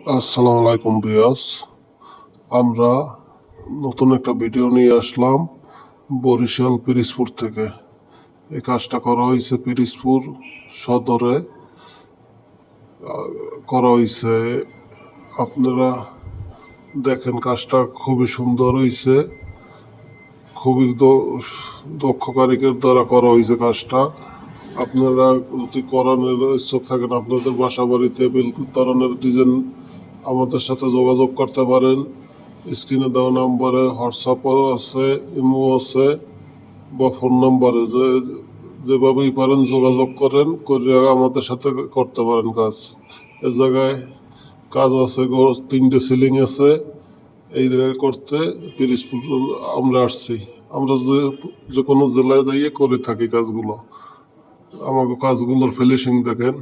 আসসালামু আলাইকুম ভিউয়ার্স। আমরা নতুন একটা ভিডিও নিয়ে আসলাম বরিশাল পিরিজপুর থেকে। এই কাজটা করা হয়েছে পিরিজপুর সদরে করা হয়েছে। আপনারা দেখেন কাজটা খুবই সুন্দর হয়েছে, খুবই দক্ষ কারিগর দ্বারা করা হয়েছে কাজটা। আপনারা যদি করানোর ইচ্ছুক থাকেন, আপনাদের বাসা বাড়িতে বিদ্যুৎ ধরনের ডিজাইন আমাদের সাথে যোগাযোগ করতে পারেন। স্ক্রিনে দেওয়া নাম্বারে হোয়াটসঅ্যাপও আছে, ইমো আছে বা ফোন নাম্বারে যেভাবেই পারেন যোগাযোগ করেন, করে আমাদের সাথে করতে পারেন কাজ। এ জায়গায় কাজ আছে, 3টে সিলিং আছে। এই করতে পিরিজপুর আমরা আসছি। আমরা যে কোনো জেলায় যাইয়ে করে থাকি কাজগুলো। আমাকে কাজগুলোর ফিনিশিং দেখেন।